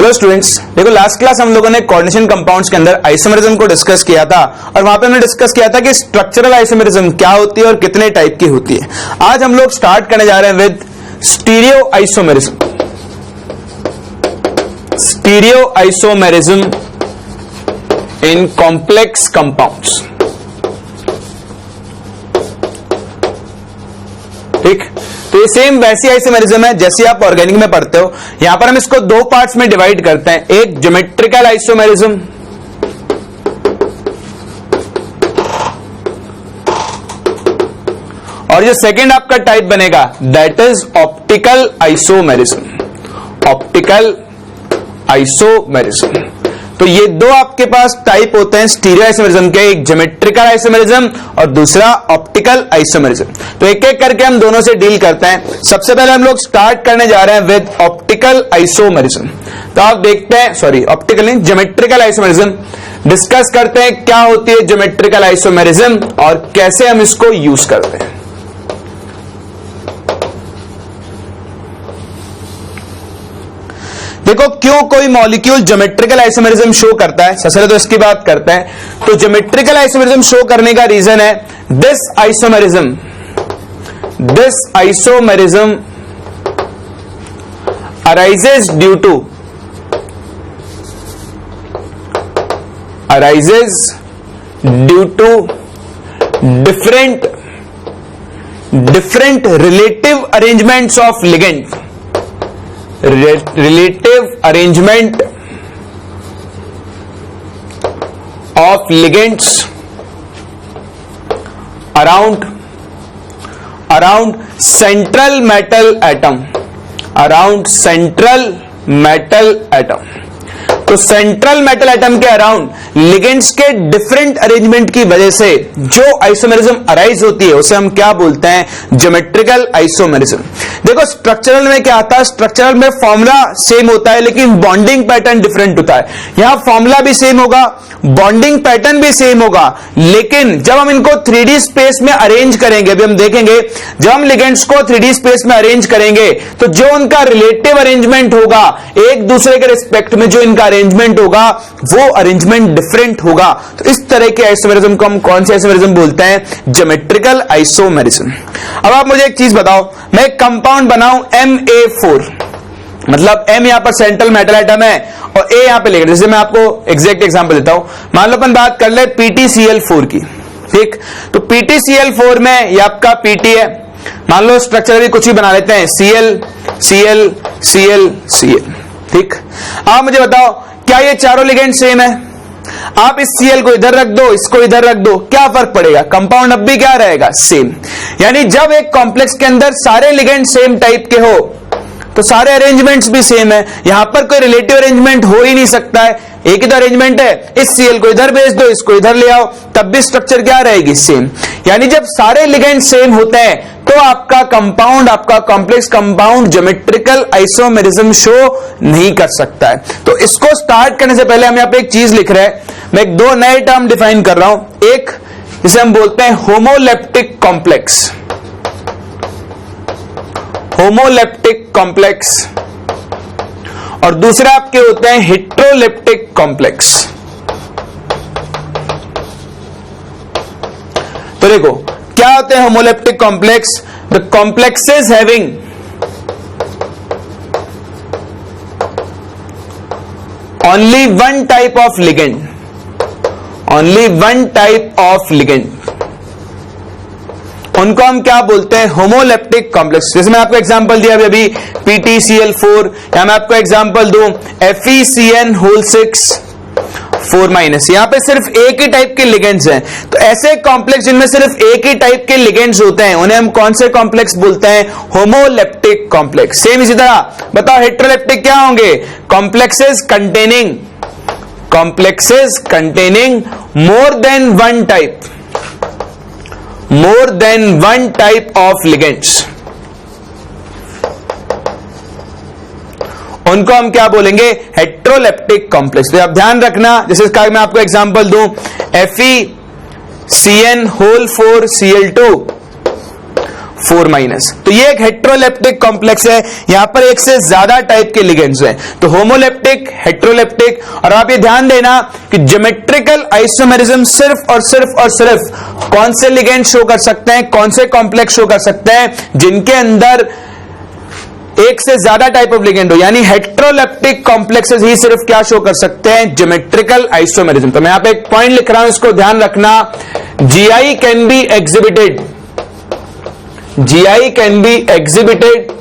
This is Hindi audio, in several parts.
हेलो स्टूडेंट्स, देखो लास्ट क्लास हम लोगों ने कोऑर्डिनेशन कंपाउंड्स के अंदर आइसोमेरिज्म को डिस्कस किया था और वहां पे हमने डिस्कस किया था कि स्ट्रक्चरल आइसोमेरिज्म क्या होती है और कितने टाइप की होती है। आज हम लोग स्टार्ट करने जा रहे हैं with stereo isomerism. Stereo isomerism in complex compounds. ठीक, तो ये सेम वैसी आइसोमेरिज्म है जैसे आप ऑर्गेनिक में पढ़ते हो। यहां पर हम इसको दो पार्ट्स में डिवाइड करते हैं, एक ज्योमेट्रिकल आइसोमेरिज्म और जो सेकंड आपका टाइप बनेगा that is optical isomerism. Optical isomerism. तो ये दो आपके पास टाइप होते हैं स्टीरियो आइसोमेरिज्म के, एक ज्योमेट्रिकल आइसोमेरिज्म और दूसरा ऑप्टिकल आइसोमेरिज्म। तो एक एक करके हम दोनों से डील करते हैं। सबसे पहले हम लोग स्टार्ट करने जा रहे हैं विद ऑप्टिकल आइसोमेरिज्म। तो आप देखते हैं, सॉरी ऑप्टिकल नहीं, ज्योमेट्रिकल आइसोमेरिज्म डिस्कस करते हैं क्या होती है ज्योमेट्रिकल आइसोमेरिज्म और कैसे हम इसको यूज करते हैं। देखो क्यों कोई मॉलिक्यूल ज्योमेट्रिकल आइसोमेरिज्म शो करता है, सबसे पहले तो इसकी बात करते हैं। तो ज्योमेट्रिकल आइसोमेरिज्म शो करने का रीजन है this isomerism arises due to different relative arrangements of ligand, relative arrangement of ligands around central metal atom, around central metal atom। तो सेंट्रल मेटल एटम के अराउंड लिगेंड्स के डिफरेंट अरेंजमेंट की वजह से जो आइसोमेरिज्म अराइज होती है उसे हम क्या बोलते हैं, ज्योमेट्रिकल आइसोमेरिज्म। देखो स्ट्रक्चरल में क्या आता है, स्ट्रक्चरल में फॉर्मूला सेम होता है लेकिन बॉन्डिंग पैटर्न डिफरेंट होता है। यहां फॉर्मूला भी सेम होगा, बॉन्डिंग पैटर्न भी सेम होगा, लेकिन जब हम इनको 3D स्पेस में अरेंज करेंगे, अभी हम देखेंगे जब हम लिगेंड्स को 3D स्पेस में अरेंज करेंगे तो जो उनका रिलेटिव अरेंजमेंट होगा एक दूसरे के रिस्पेक्ट में, जो इनका अरेंजमेंट होगा वो अरेंजमेंट डिफरेंट होगा। तो इस तरह के आइसोमेरिज्म को हम कौन से आइसोमेरिज्म बोलते हैं, ज्योमेट्रिकल आइसोमेरिज्म। अब आप मुझे एक चीज बताओ, मैं एक कंपाउंड बनाऊं Ma4, मतलब M यहां पर सेंट्रल मेटल एटम है और A यहां पे लिगेंड। जैसे मैं आपको एग्जैक्ट एग्जांपल देता हूं, मान लो अपन बात कर ले PtCl4 की। ठीक, तो PtCl4 में ये आपका Pt है, मान लो स्ट्रक्चर भी कुछ भी बना लेते हैं, Cl Cl Cl Cl। ठीक, आप मुझे बताओ क्या ये चारों लिगेंड सेम है? आप इस Cl को इधर रख दो, इसको इधर रख दो, क्या फर्क पड़ेगा? कंपाउंड अब भी क्या रहेगा, सेम। यानी जब एक कॉम्प्लेक्स के अंदर सारे लिगेंड सेम टाइप के हो तो सारे अरेंजमेंट्स भी सेम है। यहां पर कोई रिलेटिव अरेंजमेंट हो ही नहीं सकता है, एक ही तो अरेंजमेंट है। इस Cl को इधर भेज दो, इसको इधर ले आओ, तब भी स्ट्रक्चर क्या रहेगी, सेम। यानी जब सारे लिगेंड सेम होते हैं तो आपका कंपाउंड, आपका complex compound geometrical isomerism show नहीं कर सकता है। तो इसको स्टार्ट करने से पहले हम यहां पे एक चीज लिख रहे हैं, मैं एक दो नए टर्म डिफाइन कर रहा हूं। एक जिसे हम बोलते हैं होमोलेप्टिक कॉम्प्लेक्स, होमोलेप्टिक कॉम्प्लेक्स, और दूसरा आपके होते हैं हेट्रोलेप्टिक कॉम्प्लेक्स। तो देखो क्या होते हैं homoleptic complex, the complexes having only one type of ligand, only one type of ligand, उनको हम क्या बोलते हैं, होमोलेप्टिक कॉम्प्लेक्स। जैसे मैं आपको एग्जांपल दिया अभी PtCl4, या मैं आपको एग्जांपल दूं FeCN6 4-, यहां पे सिर्फ एक ही टाइप के लिगेंड्स हैं। तो ऐसे कॉम्प्लेक्स जिनमें सिर्फ एक ही टाइप के लिगेंड्स होते हैं उन्हें हम कौन से कॉम्प्लेक्स बोलते हैं, होमोलेप्टिक कॉम्प्लेक्स। सेम इसी तरह बताओ हेट्रोलेप्टिक क्या होंगे, complexes containing more than one type, more than one type of ligands, उनको हम क्या बोलेंगे, हेट्रोलेप्टिक कॉम्प्लेक्स। तो आप ध्यान रखना, जैसे इसका मैं आपको एग्जांपल दूं FeCN4Cl2 4 माइनस। तो ये एक हेट्रोलेप्टिक कॉम्प्लेक्स है, यहां पर एक से ज्यादा टाइप के लिगेंड्स हैं, तो होमोलेप्टिक, हेट्रोलेप्टिक। और आप ये ध्यान देना कि ज्योमेट्रिकल आइसोमेरिज्म सिर्फ और सिर्फ कौन से लिगेंड शो कर सकते हैं, कौन से कॉम्प्लेक्स शो कर सकते हैं, जिनके अंदर एक से ज्यादा टाइप ऑफ लिगेंड हो, यानी हेट्रोलेप्टिक कॉम्प्लेक्सेस ही सिर्फ क्या शो कर सकते हैं, ज्योमेट्रिकल आइसोमेरिज्म। तो मैं यहां पे एक पॉइंट लिख रहा हूं, इसको ध्यान रखना, GI can be exhibited, GI can be exhibited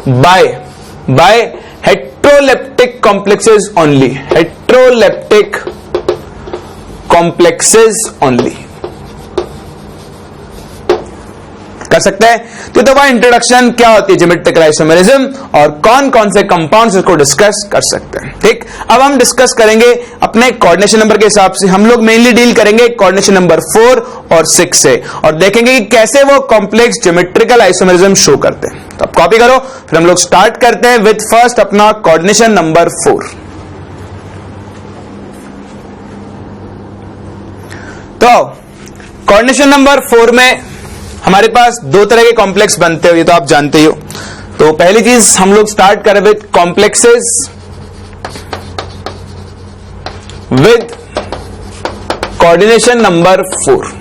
by heteroleptic complexes only, heteroleptic complexes only कर सकते हैं। तो दबा इंट्रोडक्शन क्या होती है ज्योमेट्रिकल आइसोमेरिज्म और कौन कौन से कंपाउंड्स इसको डिस्कस कर सकते हैं। ठीक, अब हम डिस्कस करेंगे अपने कोऑर्डिनेशन नंबर के हिसाब से। हम लोग मेनली डील करेंगे कोऑर्डिनेशन नंबर 4 और 6 से, और देखेंगे कि कैसे वो कॉम्प्लेक्स ज्योमेट्रिकल आइसोमेरिज्म शो करते हैं। तो आप कॉपी करो, फिर हम लोग स्टार्ट करते हैं विद फर्स्ट अपना कोऑर्डिनेशन नंबर 4। तो कोऑर्डिनेशन नंबर 4 में हमारे पास दो तरह के कॉम्प्लेक्स बनते हो, ये तो आप जानते ही हो। तो पहली चीज हम लोग स्टार्ट करें with complexes with coordination number 4।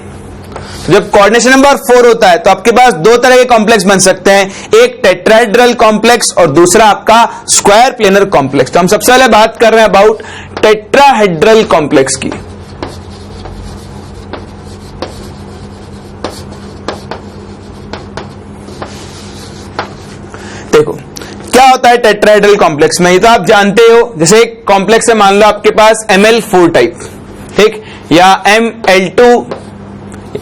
जब कोऑर्डिनेशन नंबर 4 होता है तो आपके पास दो तरह के कॉम्प्लेक्स बन सकते हैं, एक टेट्राहेड्रल कॉम्प्लेक्स और दूसरा आपका स्क्वायर प्लेनर कॉम्प्लेक्स। तो हम सबसे पहले बात कर रहे हैं अबाउट टेट्राहेड्रल कॉम्प्लेक्स की। देखो क्या होता है टेट्राहेड्रल कॉम्प्लेक्स में, ये तो आप जानते हो। जैसे एक कॉम्प्लेक्स है, मान लो आपके पास ML4 टाइप, ठीक, या ML2,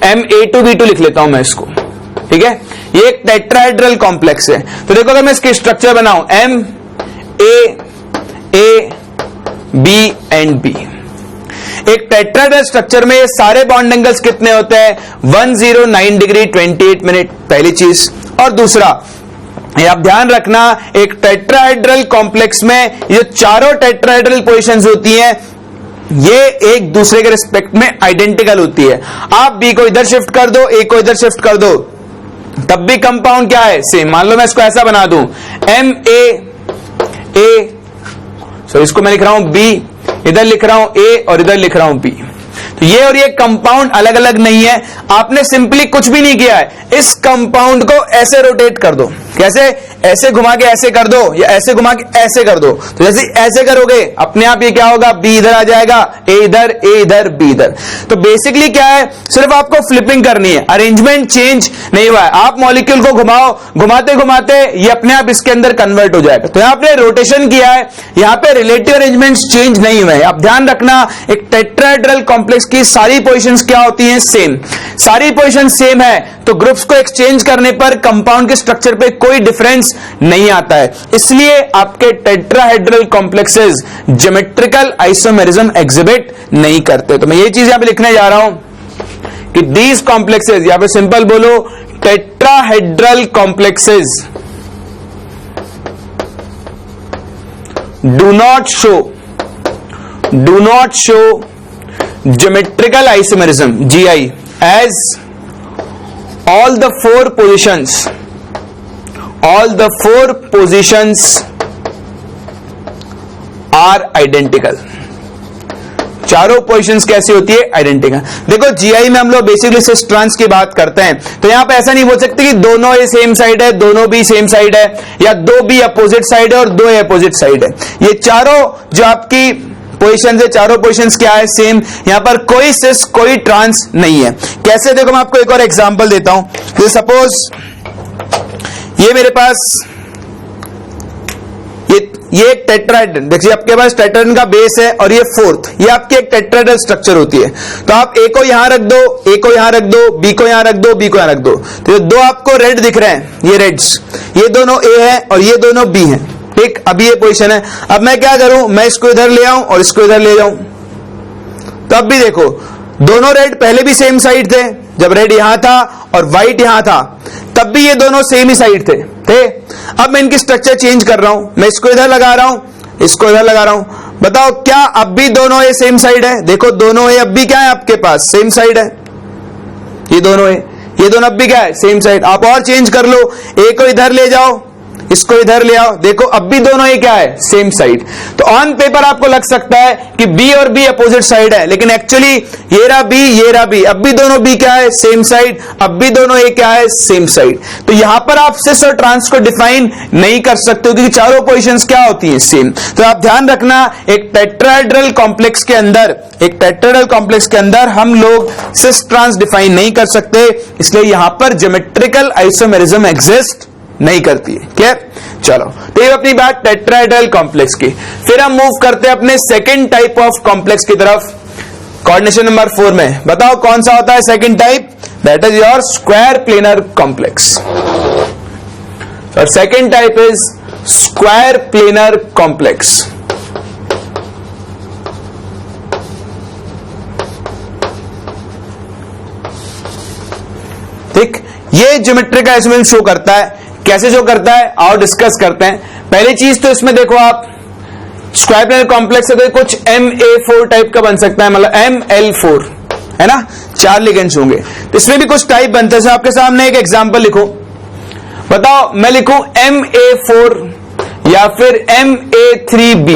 MA2B2 लिख लेता हूं मैं इसको, ठीक है। ये एक टेट्राहेड्रल कॉम्प्लेक्स है। तो देखो अगर मैं इसकी स्ट्रक्चर बनाऊं MA एंड B, एक टेट्राहेड्रल स्ट्रक्चर में ये सारे बॉन्ड एंगल्स कितने होते हैं, 109 डिग्री 28 मिनट, पहली चीज। और दूसरा ये आप ध्यान रखना, एक टेट्राहेड्रल कॉम्प्लेक्स में ये चारों टेट्राहेड्रल पोजीशंस होती हैं, ये एक दूसरे के रिस्पेक्ट में आइडेंटिकल होती है। आप B को इधर शिफ्ट कर दो, A को इधर शिफ्ट कर दो, तब भी कंपाउंड क्या है, सेम। मान लो मैं इसको ऐसा बना दूं MA, इसको मैं लिख रहा हूं B, इधर लिख रहा हूं A और इधर लिख रहा हूं B। तो ये और ये कंपाउंड अलग अलग नहीं है, आपने सिंपली कुछ भी नहीं किया है, इस कंपाउंड को ऐसे रोटेट कर दो। कैसे, ऐसे घुमा के ऐसे कर दो, या ऐसे घुमा के ऐसे कर दो। तो जैसे ऐसे करोगे अपने आप ये क्या होगा, B इधर आ जाएगा, A इधर, B इधर। तो बेसिकली क्या है, सिर्फ आपको फ्लिपिंग करनी है, अरेंजमेंट चेंज नहीं हुआ है। आप मॉलिक्यूल को घुमाओ, घुमाते घुमाते ये अपने आप इसके अंदर कन्वर्ट हो जाएगा। तो यहां पे रोटेशन किया है, यहां पे रिलेटिव अरेंजमेंट्स चेंज नहीं हुए हैं। आप ध्यान रखना, एक टेट्राहेड्रल कॉम्प्लेक्स की सारी पोजीशंस क्या होती हैं, सेम। सारी पोजीशन सेम है तो ग्रुप्स को एक्सचेंज करने पर कंपाउंड के स्ट्रक्चर पे कोई डिफरेंस नहीं आता है, इसलिए आपके tetrahedral complexes geometrical isomerism exhibit नहीं करते। तो मैं ये चीज यहां पे लिखने जा रहा हूं कि दीज कॉम्प्लेक्सेस, यहां पे सिंपल बोलो, tetrahedral complexes do not show geometrical isomerism GI as all the four positions are identical। चारों पोजीशंस कैसी होती है, आइडेंटिकल। देखो GI में हम लोग बेसिकली सिस ट्रांस की बात करते हैं, तो यहां पे ऐसा नहीं बोल सकते कि दोनों ए सेम साइड है, दोनों बी सेम साइड है, या दो बी अपोजिट साइड है और दो ए अपोजिट साइड है। ये चारों जो आपकी पोजीशन है, चारों पोजीशंस क्या है, सेम। यहां पर कोई सिस कोई ट्रांस नहीं है। कैसे, देखो मैं आपको एक और एग्जांपल देता हूं। तो सपोज ये मेरे पास ये एक टेट्राहेड्रन, देखिए आपके पास टेट्राहेड्रन का बेस है और ये फोर्थ, ये आपकी एक टेट्राहेड्रल स्ट्रक्चर होती है। तो आप ए को यहां रख दो, ए को यहां रख दो, बी को यहां रख दो, बी को यहां रख दो। तो ये दो आपको रेड दिख रहे हैं, ये रेड्स, ये दोनों ए है और ये दोनों बी है, ठीक। अभी ये पोजीशन है। अब मैं क्या करूं, मैं इसको इधर ले आऊं और इसको इधर ले जाऊं, तो अब भी देखो दोनों रेड पहले भी सेम साइड थे, जब रेड यहां था और व्हाइट यहां था तब भी ये दोनों सेम ही साइड थे। अब मैं इनकी स्ट्रक्चर चेंज कर रहा हूं, मैं इसको इधर लगा रहा हूं, इसको इधर लगा रहा हूं, बताओ क्या अब भी दोनों ये सेम साइड है? देखो दोनों ये अब भी क्या है आपके पास, सेम साइड है। ये दोनों है, ये दोनों अब भी क्या है, सेम साइड। आप और चेंज कर लो, ए को इधर ले जाओ, इसको इधर ले आओ, देखो अब भी दोनों ये क्या है, सेम साइड। तो ऑन पेपर आपको लग सकता है कि बी और बी अपोजिट साइड है, लेकिन एक्चुअली ये रहा बी, ये रहा बी, अब भी दोनों बी क्या है, सेम साइड, अब भी दोनों ए क्या है, सेम साइड। तो यहां पर आप सिस और ट्रांस को डिफाइन नहीं कर सकते हो, क्योंकि चारों पोजीशंस क्या होती हैं, सेम। तो आप ध्यान रखना, एक टेट्राहेड्रल कॉम्प्लेक्स के अंदर हम लोग सिस ट्रांस डिफाइन नहीं कर सकते, इसलिए यहां पर ज्योमेट्रिकल आइसोमेरिज्म एग्जिस्ट नहीं करती है। क्लियर? चलो, तो ये अपनी बात टेट्राहेड्रल कॉम्प्लेक्स की। फिर हम मूव करते हैं अपने सेकंड टाइप ऑफ कॉम्प्लेक्स की तरफ, कोऑर्डिनेशन नंबर 4 में। बताओ कौन सा होता है second type? That is your square planar complex. और second type is square planar complex. ठीक, ये ज्योमेट्रिकल आइसोमेरिज्म शो करता है। कैसे शो करता है, आओ डिस्कस करते हैं। पहली चीज तो इसमें देखो, आप स्क्वायर प्लेनर कॉम्प्लेक्स है तो कुछ MA4 टाइप का बन सकता है, मतलब ML4 है ना, 4 लिगेंड्स होंगे। तो इसमें भी कुछ टाइप बनते हैं। आपके सामने एक एग्जांपल लिखो, बताओ मैं लिखूं MA4 या फिर MA3B,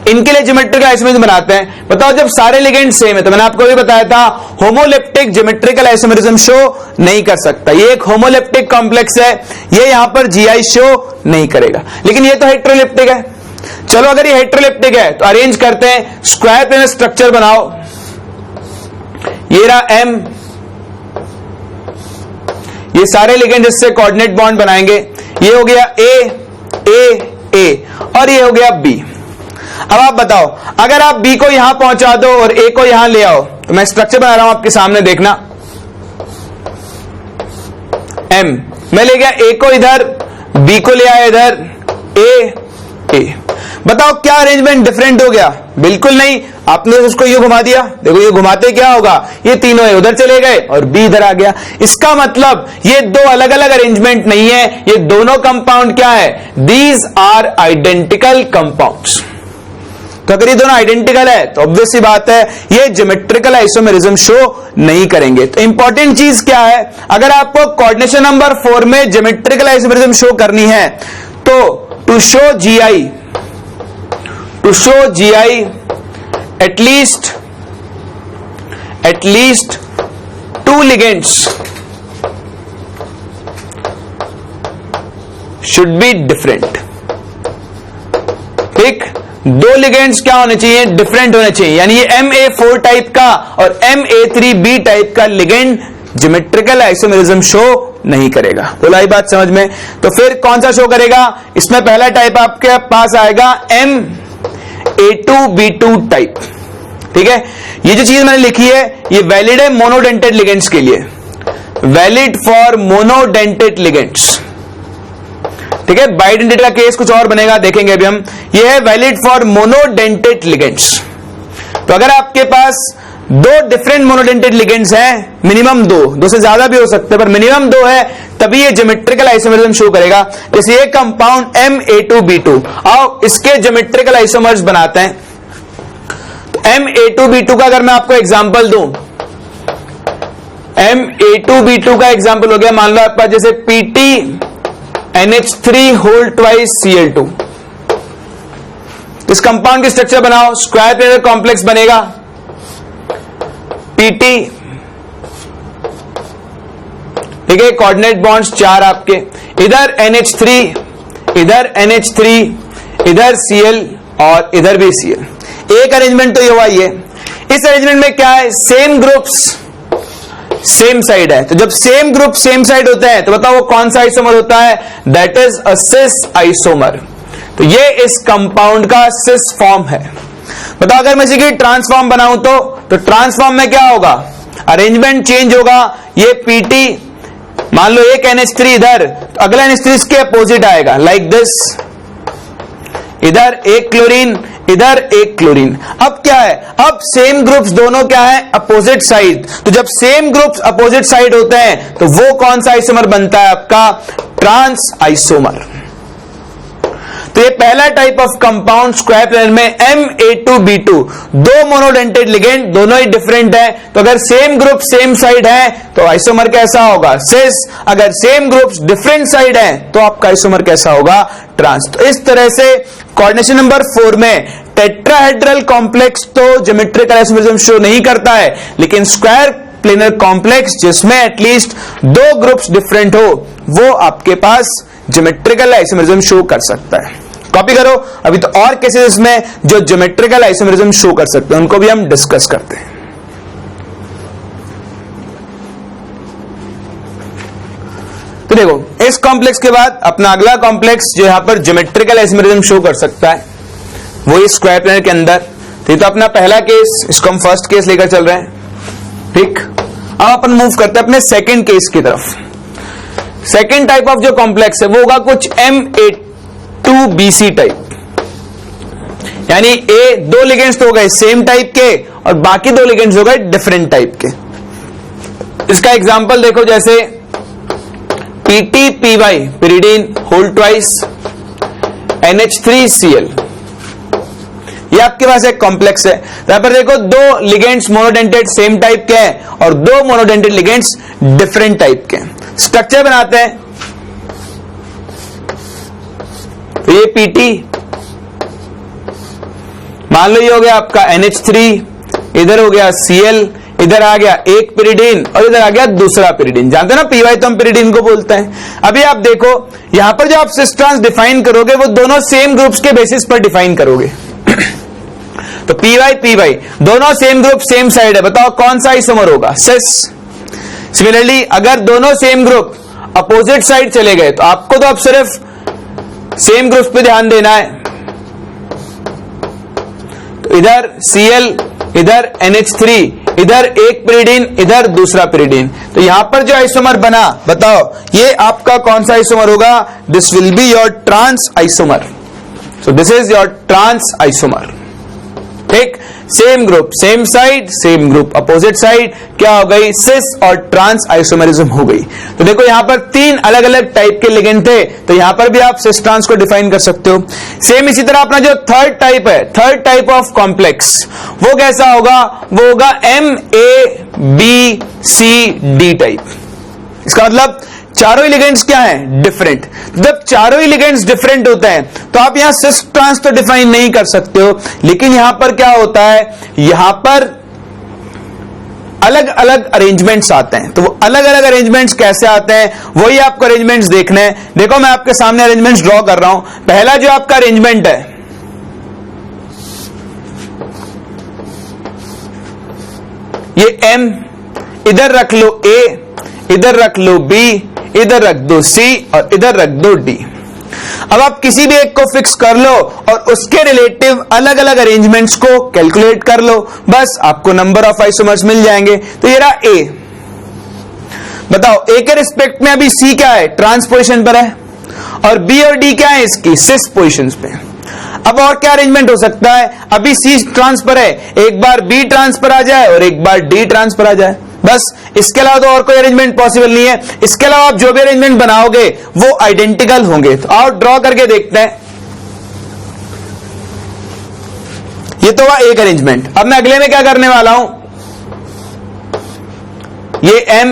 इनके लिए ज्योमेट्रिकल आइसोमेरिज्म बनाते हैं। बताओ जब सारे लिगेंड सेम है, तो मैंने आपको भी बताया था होमोलेप्टिक ज्योमेट्रिकल आइसोमेरिज्म शो नहीं कर सकता। ये एक होमोलेप्टिक कॉम्प्लेक्स है, ये यहां पर GI शो नहीं करेगा। लेकिन ये तो हेट्रोलेप्टिक है। चलो अगर ये हेट्रोलेप्टिक है तो अरेंज करते हैं, स्क्वायर प्लेनर स्ट्रक्चर बनाओ। ये रहा M, ये सारे लिगेंड इससे कोऑर्डिनेट बॉन्ड बनाएंगे। ये हो गया A और ये हो गया B। अब आप बताओ, अगर आप B को यहां पहुंचा दो और A को यहां ले आओ, तो मैं स्ट्रक्चर बना रहा हूं आपके सामने, देखना। M, मैं ले गया A को इधर, B को ले आया इधर, A। बताओ क्या अरेंजमेंट डिफरेंट हो गया? बिल्कुल नहीं। आपने उसको ये घुमा दिया, देखो ये घुमाते क्या होगा, ये तीनों है उधर चले गए और B इधर आ गया। इसका मतलब ये दो अलग अलग अरेंजमेंट नहीं है, ये दोनों कंपाउंड क्या है, दीज आर आइडेंटिकल कंपाउंड्स। तो अगर ये दोनों आइडेंटिकल है तो ऑब्वियस सी बात है ये ज्योमेट्रिकल आइसोमेरिज्म शो नहीं करेंगे। तो इंपॉर्टेंट चीज क्या है, अगर आपको कोऑर्डिनेशन नंबर 4 में ज्योमेट्रिकल आइसोमेरिज्म शो करनी है तो to show GI at least 2 ligands should be different। ठीक, 2 लिगेंड्स क्या होने चाहिए, डिफरेंट होने चाहिए। यानी ये MA4 टाइप का और MA3B टाइप का लिगेंड ज्योमेट्रिकल आइसोमेरिज्म शो नहीं करेगा। बोला ये बात समझ में? तो फिर कौन सा शो करेगा? इसमें पहला टाइप आपके पास आएगा MA2B2 टाइप। ठीक है, ये जो चीज मैंने लिखी है ये वैलिड है मोनोडेंटेड लिगेंड्स के लिए, वैलिड फॉर मोनोडेंटेड लिगेंड्स। ठीक है, बाइडेंटेड का केस कुछ और बनेगा, देखेंगे अभी हम। ये है वैलिड फॉर मोनोडेंटेड लिगेंड्स। तो अगर आपके पास 2 डिफरेंट मोनोडेंटेड लिगेंड्स हैं, मिनिमम 2 से ज्यादा भी हो सकते हैं, पर मिनिमम 2 है, तभी ये ज्योमेट्रिकल आइसोमेरिज्म शो करेगा। जैसे ये कंपाउंड MA2B2, आओ इसके ज्योमेट्रिकल आइसोमर्स बनाते हैं। तो MA2B2 का अगर मैं आपको एग्जांपल दूं, MA2B2 का एग्जांपल हो गया, मान लो आपके पास जैसे PTNH3 होल ट्वाइस Cl2। इस कंपाउंड की स्ट्रक्चर बनाओ, स्क्वायर प्लेनर कॉम्प्लेक्स बनेगा। PT, ठीक है, कोऑर्डिनेट बॉन्ड्स 4 आपके, इधर NH3, इधर NH3, इधर Cl और इधर भी Cl। एक अरेंजमेंट तो ये हुआ। ये इस अरेंजमेंट में क्या है, सेम ग्रुप्स सेम साइड है। तो जब सेम ग्रुप सेम साइड होते हैं तो बताओ वो कौन सा आइसोमर होता है, that is a cis isomer. तो ये इस कंपाउंड का सिस फॉर्म है। बताओ अगर मैं इसी की ट्रांसफॉर्म बनाऊं तो ट्रांसफॉर्म में क्या होगा, अरेंजमेंट चेंज होगा। ये PT, मान लो एक NH3 इधर, तो अगला NH3 इसके अपोजिट आएगा, लाइक दिस। इधर एक क्लोरीन, इधर एक क्लोरीन। अब क्या है, अब सेम ग्रुप्स दोनों क्या है, अपोजिट साइड। तो जब सेम ग्रुप्स अपोजिट साइड होते हैं तो वो कौन सा आइसोमर बनता है आपका, ट्रांस आइसोमर। तो ये पहला type of compound square planar में Ma2B2, दो मोनोडेंटेड लिगेंड, दोनों ही डिफरेंट है। तो अगर सेम ग्रुप सेम साइड है तो आइसोमर कैसा होगा? सिस। अगर सेम ग्रुप्स डिफरेंट साइड है तो आपका आइसोमर कैसा होगा? ट्रांस। तो इस तरह से कोऑर्डिनेशन नंबर 4 में टेट्राहेड्रल कॉम्प्लेक्स तो ज्योमेट्रिकल आइसोमरिज्म शो नहीं करता है, लेकिन स्क्वायर प्लेनर कॉम्प्लेक्स जिसमें एटलीस्ट दो ग्रुप्स डिफरेंट हो वो आपके पास ज्योमेट्रिकल आइसोमरिज्म शो कर सकता है। कॉपी करो। अभी तो और केसेस में जो ज्योमेट्रिकल आइसोमरिज्म शो कर सकते हैं उनको भी हम डिस्कस करते हैं। तो देखो, इस कॉम्प्लेक्स के बाद अपना अगला कॉम्प्लेक्स जो यहां पर ज्योमेट्रिकल आइसोमरिज्म शो कर सकता है वो इस स्क्वायर प्लेनर के अंदर। तो अपना पहला केस, इसको हम फर्स्ट केस लेकर चल रहे हैं, ठीक। अब अपन मूव करते हैं अपने सेकंड केस की तरफ। सेकंड टाइप ऑफ जो कॉम्प्लेक्स है वो होगा कुछ Ma2BC टाइप, यानी ए दो लिगेंड्स तो हो गए सेम टाइप के और बाकी दो लिगेंड्स हो गए डिफरेंट टाइप के। इसका एग्जांपल देखो, जैसे PTPY pyridine whole twice NH3Cl, ये आपके पास एक कॉम्प्लेक्स है। यहां पर देखो दो लिगेंड्स मोनोडेंटेड सेम टाइप के हैं और दो मोनोडेंटेड लिगेंड्स डिफरेंट टाइप के हैं। स्ट्रक्चर बनाते हैं। तो ये PT, मान लो ये हो गया आपका NH3, इधर हो गया Cl, इधर आ गया एक पिरिडीन और इधर आ गया दूसरा पिरिडीन। जानते हैं ना PY तो हम पिरिडीन को बोलते हैं। अभी आप देखो यहां पर जो आप सिस ट्रांस डिफाइन करोगे वो दोनों सेम ग्रुप्स के बेसिस पर डिफाइन करोगे। तो PY दोनों सेम ग्रुप सेम साइड है, बताओ कौन सा आइसोमर होगा? सिस। सिमिलरली अगर दोनों सेम ग्रुप अपोजिट साइड चले गए तो आपको तो अब सिर्फ सेम ग्रुप्स पे ध्यान देना है। तो इधर Cl, इधर NH3, इधर एक पिरिडीन, इधर दूसरा पिरिडीन। तो यहां पर जो आइसोमर बना, बताओ ये आपका कौन सा आइसोमर होगा? This will be your trans isomer. So this is your trans isomer, ठीक। Same group same side, same group opposite side, क्या हो गई? सिस और ट्रांस आइसोमरिज्म हो गई। तो देखो यहां पर तीन अलग अलग टाइप के लिगेंड थे, तो यहां पर भी आप सिस ट्रांस को डिफाइन कर सकते हो। सेम इसी तरह अपना जो थर्ड टाइप है, थर्ड टाइप ऑफ कॉम्प्लेक्स, वो कैसा होगा? वो होगा MABCD टाइप। इसका मतलब चारों लिगेंड्स क्या हैं? डिफरेंट। जब चारों ही लिगेंड्स डिफरेंट होते हैं तो आप यहां सिस ट्रांस तो डिफाइन नहीं कर सकते हो, लेकिन यहां पर क्या होता है? यहां पर अलग अलग अरेंजमेंट्स आते हैं। तो वो अलग अलग अरेंजमेंट्स कैसे आते हैं वही आपको अरेंजमेंट्स देखने हैं। देखो मैं आपके सामने अरेंजमेंट्स ड्रॉ कर रहा हूं। पहला जो आपका अरेंजमेंट है, ये M, इधर रख लो A, इधर रख लो B, इधर रख दो C और इधर रख दो D। अब आप किसी भी एक को फिक्स कर लो और उसके रिलेटिव अलग अलग अरेंजमेंट्स को कैलकुलेट कर लो, बस आपको नंबर ऑफ आइसोमर्स मिल जाएंगे। तो ये रहा A। बताओ A के रिस्पेक्ट में अभी C क्या है? ट्रांस पोजीशन पर है, और B और D क्या है? इसकी सिस पोजीशंस पे। अब और क्या अरेंजमेंट हो सकता है? अभी C ट्रांस पर है, एक बार B ट्रांस पर आ जाए और एक बार D ट्रांस पर आ जाए, बस। इसके अलावा तो और कोई अरेंजमेंट पॉसिबल नहीं है। इसके अलावा आप जो भी अरेंजमेंट बनाओगे वो आइडेंटिकल होंगे। तो आओ ड्रॉ करके देखते हैं। ये तो हुआ एक अरेंजमेंट। अब मैं अगले में क्या करने वाला हूं? ये M,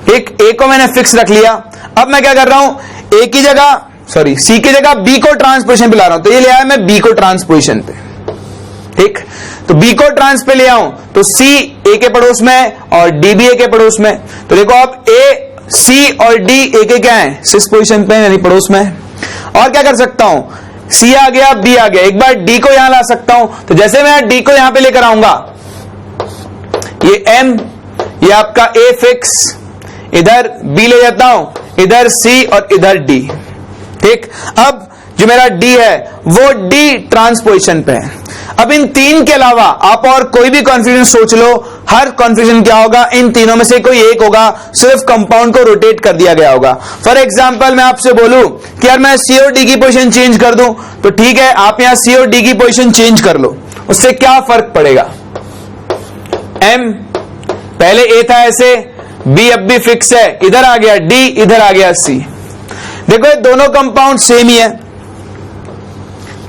एक A को मैंने फिक्स रख लिया। अब मैं क्या कर रहा हूं? A की जगह, सॉरी C की जगह B को ट्रांसपोजिशन पे ला रहा हूं। तो ये ले आया मैं B को ट्रांसपोजिशन पे, ठीक। तो B को ट्रांस पे ले आऊं तो C A के पड़ोस में और D भी A के पड़ोस में। तो देखो अब A, C और D A के क्या है? सिस पोजीशन पे, यानी पड़ोस में। और क्या कर सकता हूं? C आ गया, B आ गया, एक बार D को यहां ला सकता हूं। तो जैसे मैं D को यहां पे लेकर आऊंगा, ये M, ये आपका A फिक्स, इधर B ले जाता हूं, इधर C और इधर D, ठीक। अब जो मेरा D है वो D ट्रांसपोजिशन पे है। अब इन तीन के अलावा आप और कोई भी कॉन्फ्यूजन सोच लो, हर कॉन्फ्यूजन क्या होगा? इन तीनों में से कोई एक होगा, सिर्फ कंपाउंड को रोटेट कर दिया गया होगा। फॉर एग्जांपल मैं आपसे बोलूं कि यार मैं C और D की पोजीशन चेंज कर दूं, तो ठीक है, आप यहां C और D की पोजीशन चेंज कर लो, उससे क्या फर्क पड़ेगा? M पहले A था ऐसे, B अब भी फिक्स है, इधर आ गया D, इधर आ गया C। देखो ये दोनों कंपाउंड सेम ही है।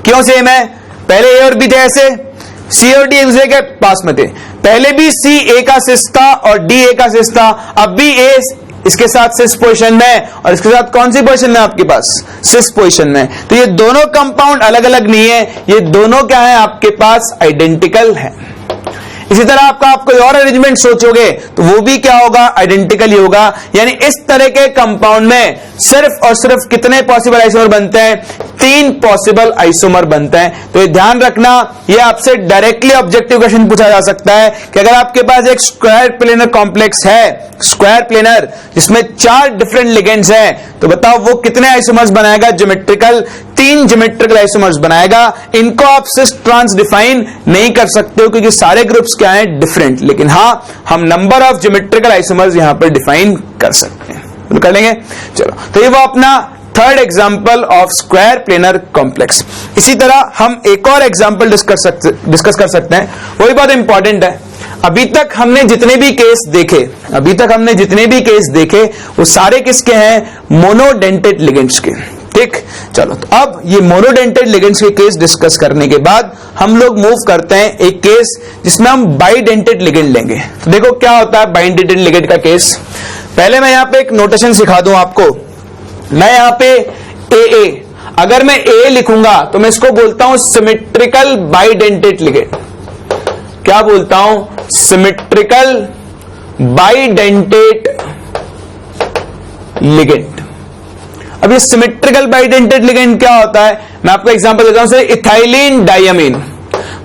क्यों सेम है? पहले ए और बी थे ऐसे, सी और डी एक दूसरे के पास में थे। पहले भी सी ए का सिस था और डी ए का सिस था, अब भी ए इसके साथ सिस पोजीशन में और इसके साथ कौन सी पोजीशन में आपके पास? सिस पोजीशन में। तो ये दोनों कंपाउंड अलग अलग नहीं है, ये दोनों क्या है आपके पास? आइडेंटिकल है। इसी तरह आपका आप कोई और अरेंजमेंट सोचोगे तो वो भी क्या होगा? आइडेंटिकल ही होगा। यानी इस तरह के कंपाउंड में सिर्फ और सिर्फ कितने पॉसिबल आइसोमर बनते हैं? 3 पॉसिबल आइसोमर बनते हैं। तो ये ध्यान रखना, ये आपसे डायरेक्टली ऑब्जेक्टिव क्वेश्चन पूछा जा सकता है कि अगर आपके पास एक स्क्वायर प्लेनर कॉम्प्लेक्स है, स्क्वायर प्लेनर जिसमें 4 डिफरेंट लिगेंड्स हैं, तो बताओ वो कितने आइसोमर्स बनाएगा? ज्योमेट्रिकल 3 ज्योमेट्रिकल आइसोमर्स बनाएगा। इनको आप सिस ट्रांस डिफाइन नहीं कर सकते हो क्योंकि सारे ग्रुप्स क्या हैं? डिफरेंट। लेकिन हां, हम नंबर ऑफ ज्योमेट्रिकल आइसोमर्स यहां पर डिफाइन कर सकते हैं। कर लेंगे। चलो, तो ये वो अपना third example of square planar complex. इसी तरह हम एक और एग्जाम्पल डिस्कस कर सकते हैं, वो भी बहुत इंपॉर्टेंट है। अभी तक हमने जितने भी केस देखे वो सारे किसके हैं? मोनोडेंटेड लिगेंड्स के। ठीक, चलो, तो अब ये मोनोडेंटेड लिगेंड्स के केस डिस्कस करने के बाद हम लोग मूव करते हैं एक केस जिसमें हम बाइडेंटेड लिगेंड लेंगे। तो देखो क्या होता है बाइडेंटेड लिगेंड का केस। पहले मैं यहां पे एक नोटेशन सिखा दूं आपको। मैं यहां पे ए, अगर मैं ए लिखूंगा तो मैं इसको बोलता हूं सिमेट्रिकल बाइडेंटेड लिगेंड। क्या बोलता हूं? Symmetrical bidentate ligand. अब ये सिमेट्रिकल बाइडेंटेड लिगेंड क्या होता है? मैं आपको एग्जांपल देता हूं, जैसे इथाइलिन डायमीन।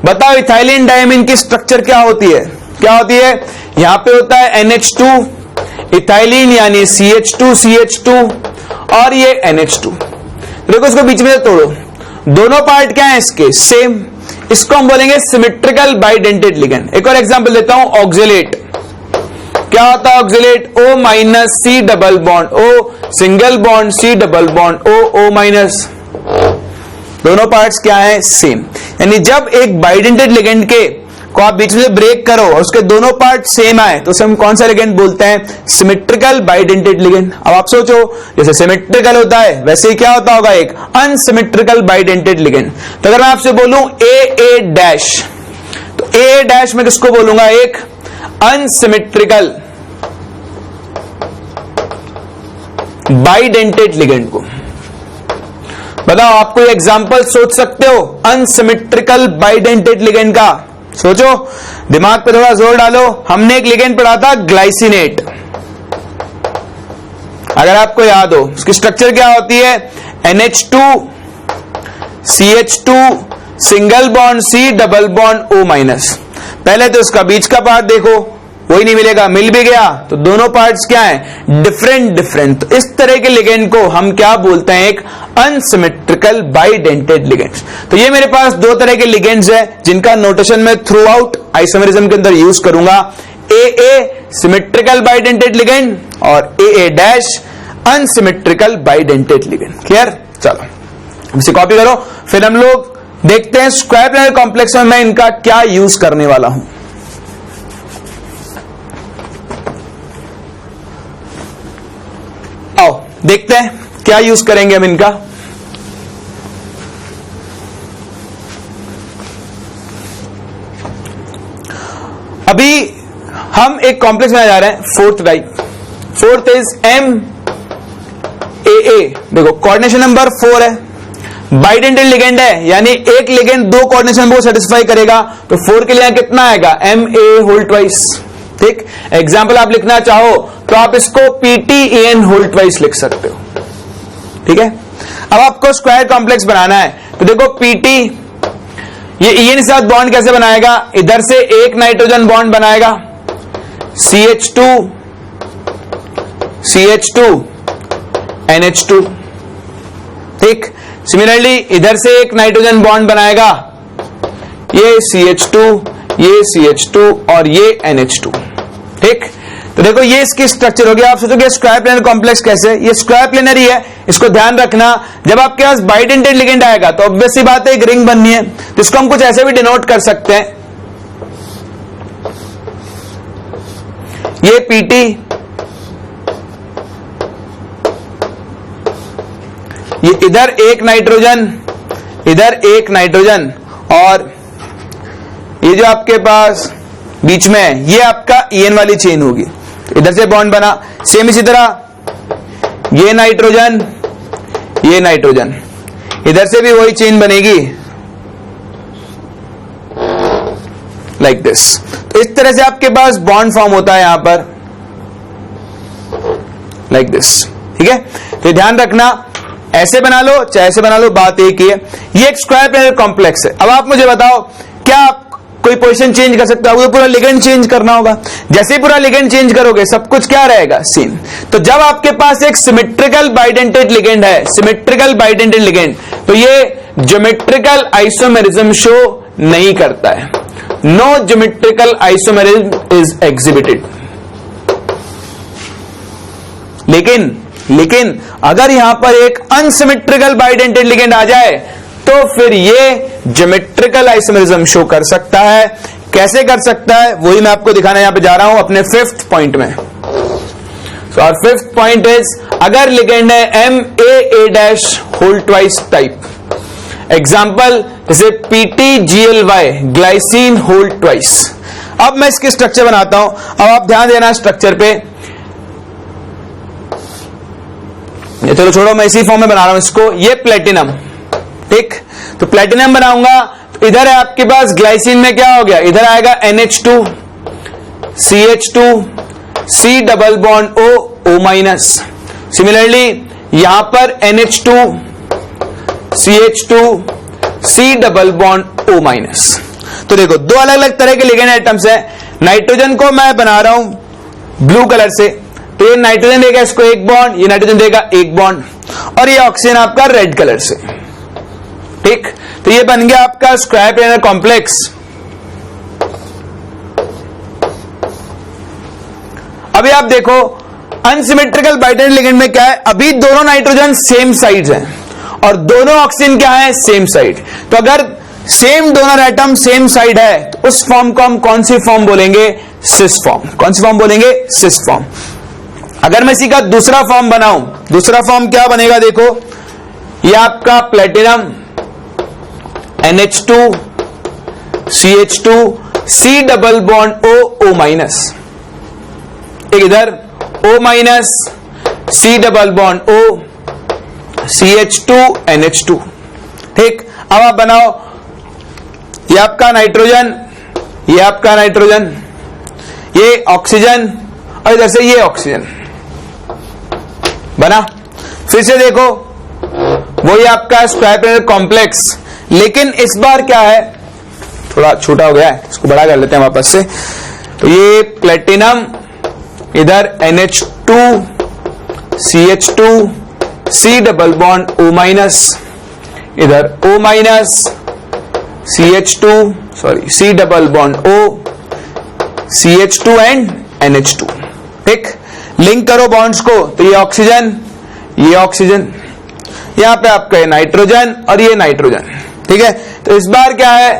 बताओ इथाइलिन डायमीन की स्ट्रक्चर क्या होती है? यहां पे होता है NH2, इथाइलिन यानी CH2 और ये NH2। देखो इसको बीच में से तोड़ो, दोनों पार्ट क्या है इसके? सेम। इसको हम बोलेंगे सिमेट्रिकल बाइडेंटेड लिगेंड। एक और एग्जांपल देता हूं, ऑक्जेलेट। क्या होता है oxalate? O minus C double bond O, single bond C double bond O minus. दोनों पार्ट्स क्या है? सेम। यानी जब एक बाइडेंटेड लिगेंड के को आप बीच में से ब्रेक करो और उसके दोनों पार्ट सेम आए तो उसे हम कौन सा लिगेंड बोलते हैं? Symmetrical bidentate ligand. अब आप सोचो, जैसे सिमेट्रिकल होता है वैसे ही क्या होता होगा? एक अनसिमेट्रिकल बाइडेंटेड लिगेंड। तो अगर मैं आपसे बोलूं A डैश, तो A डैश में किसको बोलूंगा? एक अनसिमेट्रिकल बाइडेंटेड लिगेंड को। बताओ, आप कोई एग्जांपल सोच सकते हो अनसिमेट्रिकल बाइडेंटेड लिगेंड का? सोचो, दिमाग पे थोड़ा जोर डालो। हमने एक लिगेंड पढ़ा था ग्लाइसिनेट, अगर आपको याद हो। उसकी स्ट्रक्चर क्या होती है? NH2 CH2 single bond C double bond O minus. पहले तो उसका बीच का पार्ट देखो, वही नहीं मिलेगा। मिल भी गया तो दोनों पार्ट्स क्या हैं? डिफरेंट। तो इस तरह के लिगेंड को हम क्या बोलते हैं? एक अनसिमेट्रिकल बाइडेंटेड लिगेंड्स। तो ये मेरे पास 2 तरह के लिगेंड्स हैं जिनका नोटेशन मैं थ्रू आउट आइसोमेरिज्म के अंदर यूज करूंगा। AA सिमेट्रिकल बाइडेंटेड लिगेंड और AA dash unsymmetrical bidentate ligand. Clear? चलो इसे कॉपी करो, फिर हम लोग देखते हैं स्क्वायर प्लेनर कॉम्प्लेक्स में मैं इनका क्या यूज करने वाला हूं। आओ देखते हैं क्या यूज करेंगे हम इनका। अभी हम एक कॉम्प्लेक्स में जा रहे हैं, fourth type. Fourth is MAA। देखो कोऑर्डिनेशन नंबर 4 है, बाइडेंटेड लिगेंड है, यानी एक लिगेंड 2 कोऑर्डिनेशन को सेटिस्फाई करेगा। तो 4 के लिए कितना आएगा? MA whole twice. ठीक, एग्जाम्पल आप लिखना चाहो तो आप इसको PTEN होल ट्वाइस लिख सकते हो। ठीक है, अब आपको स्क्वायर कॉम्प्लेक्स बनाना है तो देखो PT, ये EN के साथ बॉन्ड कैसे बनाएगा? इधर से एक नाइट्रोजन बॉन्ड बनाएगा, CH2 NH2। ठीक, सिमिलरली इधर से एक नाइट्रोजन बॉन्ड बनाएगा, ये CH2, ये CH2 और ये NH2। ठीक, तो देखो ये इसकी स्ट्रक्चर हो गया। आप सोचोगे स्क्वायर प्लेनर कॉम्प्लेक्स कैसे? ये स्क्वायर प्लेनर ही है, इसको ध्यान रखना। जब आपके पास बाइडेंटेड लिगेंड आएगा तो ऑब्वियस सी बात है एक रिंग बननी है, तो इसको हम कुछ ऐसे भी डिनोट कर सकते हैं। ये PT, इधर एक नाइट्रोजन, इधर एक नाइट्रोजन, और ये जो आपके पास बीच में है ये आपका EN वाली चेन होगी। इधर से बॉन्ड बना, सेम इसी तरह ये नाइट्रोजन, ये नाइट्रोजन, इधर से भी वही चेन बनेगी लाइक दिस। तो इस तरह से आपके पास बॉन्ड फॉर्म होता है यहां पर लाइक दिस, ठीक है। तो ध्यान रखना, ऐसे बना लो चाहे ऐसे बना लो, बात एक ही है। ये एक स्क्वायर प्लेनर कॉम्प्लेक्स है। अब आप मुझे बताओ, क्या आप कोई पोजीशन चेंज कर सकते हो? आपको पूरा लिगेंड चेंज करना होगा। जैसे ही पूरा लिगेंड चेंज करोगे सब कुछ क्या रहेगा? सेम। तो जब आपके पास एक सिमेट्रिकल बाइडेंटेड लिगेंड है, सिमेट्रिकल बाइडेंटेड लिगेंड, तो ये ज्योमेट्रिकल आइसोमेरिज्म शो नहीं करता है। No geometrical isomerism is exhibited. लेकिन अगर यहां पर एक अनसिमेट्रिकल बाइडेंटेड लिगेंड आ जाए तो फिर ये ज्योमेट्रिकल आइसोमेरिज्म शो कर सकता है। कैसे कर सकता है वही मैं आपको दिखाने यहां पे जा रहा हूं अपने 5th पॉइंट में। So our 5th point is, अगर लिगेंड है MAA' whole twice type, example जैसे PTGLY ग्लाइसिन होल ट्वाइस। अब मैं इसकी स्ट्रक्चर बनाता हूं। अब आप ध्यान देना स्ट्रक्चर पे। ये चलो छोड़ो, मैं इसी फॉर्म में बना रहा हूं इसको। ये प्लेटिनम, ठीक। तो प्लेटिनम बनाऊंगा, तो इधर है आपके पास ग्लाइसिन में क्या हो गया, इधर आएगा NH2 CH2 C double bond O minus. Similarly यहां पर NH2 CH2 C double bond O minus. तो देखो दो अलग अलग तरह के लिगेंड आइटम्स है। नाइट्रोजन को मैं बना रहा हूं ब्लू कलर से, तो ये नाइट्रोजन देगा इसको एक बॉन्ड, ये नाइट्रोजन देगा एक बॉन्ड, और ये ऑक्सीजन आपका रेड कलर से, ठीक। तो ये बन गया आपका स्क्वायर प्लेनर कॉम्प्लेक्स। अभी आप देखो अनसिमेट्रिकल बाइडेंटेड लिगेंड में क्या है, अभी दोनों नाइट्रोजन सेम साइड्स हैं और दोनों ऑक्सीजन क्या है, सेम साइड। तो अगर same donor atom same side है तो उस फॉर्म को हम कौन सी फॉर्म बोलेंगे, सिस फॉर्म। कौन सी फॉर्म बोलेंगे, सिस फॉर्म। अगर मैं इसी का दूसरा फॉर्म बनाऊं, दूसरा फॉर्म क्या बनेगा, देखो ये आपका platinum NH2 CH2 C double bond O minus, एक इधर O minus C double bond O CH2 NH2, ठीक। अब आप बनाओ, ये आपका नाइट्रोजन, ये आपका नाइट्रोजन, ये ऑक्सीजन, और इधर से ये ऑक्सीजन बना। फिर से देखो वही आपका स्क्वायर प्लेनर कॉम्प्लेक्स, लेकिन इस बार क्या है, थोड़ा छोटा हो गया है, इसको बड़ा कर लेते हैं वापस से। तो ये प्लेटिनम, इधर NH2 CH2 C double bond O minus, इधर O minus CH2 C double bond O CH2 and NH2, ठीक। लिंक करो बॉन्ड्स को, तो ये ऑक्सीजन, ये ऑक्सीजन, यहां पे आपका ये नाइट्रोजन और ये नाइट्रोजन, ठीक है। तो इस बार क्या है,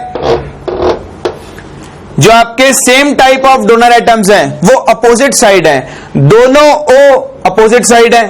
जो आपके same type of donor atoms हैं वो अपोजिट साइड हैं। दोनों O अपोजिट साइड है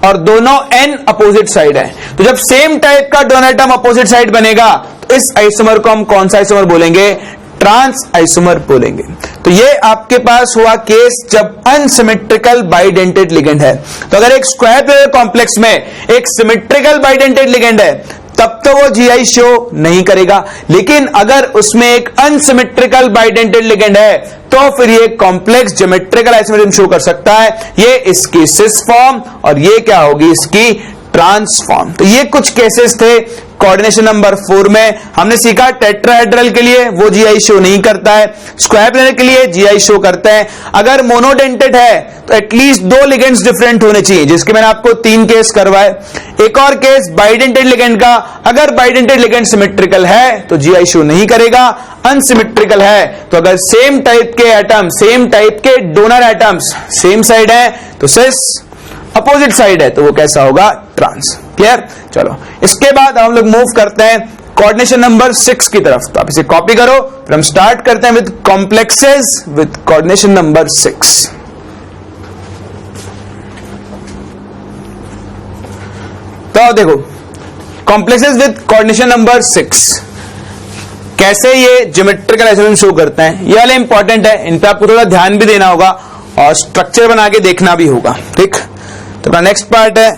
और दोनों N अपोजिट साइड है। तो जब सेम टाइप का डोनर एटम अपोजिट साइड बनेगा तो इस आइसोमर को हम कौन सा आइसोमर बोलेंगे, ट्रांस आइसोमर बोलेंगे। तो ये आपके पास हुआ केस जब अनसिमेट्रिकल बाइडेंटेड लिगेंड है। तो अगर एक स्क्वायर प्लेनर कॉम्प्लेक्स में एक सिमेट्रिकल बाइडेंटेड लिगेंड है तब तो वो GI शो नहीं करेगा, लेकिन अगर उसमें एक अनसिमेट्रिकल बाइडेंटेड लिगेंड है तो फिर ये कॉम्प्लेक्स ज्योमेट्रिकल आइसोमेरिज्म शो कर सकता है। ये इसकी सिस फॉर्म और ये क्या होगी, इसकी ट्रांस फॉर्म। तो ये कुछ केसेस थे। कोऑर्डिनेशन नंबर 4 में हमने सीखा टेट्राहेड्रल के लिए वो GI शो नहीं करता है, स्क्वायर प्लेनर के लिए GI शो करता है। अगर मोनोडेंटेड है तो एटलीस्ट 2 लिगेंड्स डिफरेंट होने चाहिए, जिसके मैंने आपको 3 केस करवाए। एक और केस बाइडेंटेड लिगेंड का, अगर बाइडेंटेड लिगेंड सिमेट्रिकल है तो GI शो नहीं करेगा, अनसिमेट्रिकल है तो अगर सेम टाइप के एटम, सेम टाइप के डोनर एटम्स सेम साइड है तो सिस, अपोजिट साइड है तो वो कैसा होगा, ट्रांस। क्लियर। चलो इसके बाद हम लोग मूव करते हैं कोऑर्डिनेशन नंबर 6 की तरफ। तो आप इसे कॉपी करो, फिर हम स्टार्ट करते हैं with complexes with coordination number 6। तो आओ देखो, कॉम्प्लेक्सेस विद कोऑर्डिनेशन नंबर 6 कैसे ये ज्योमेट्रिकल आइसोमेरिज्म शो करते हैं, ये वाले इंपॉर्टेंट है, इन पे आपको थोड़ा ध्यान भी देना होगा और स्ट्रक्चर बना के देखना भी होगा, ठीक। तो अपना नेक्स्ट पार्ट है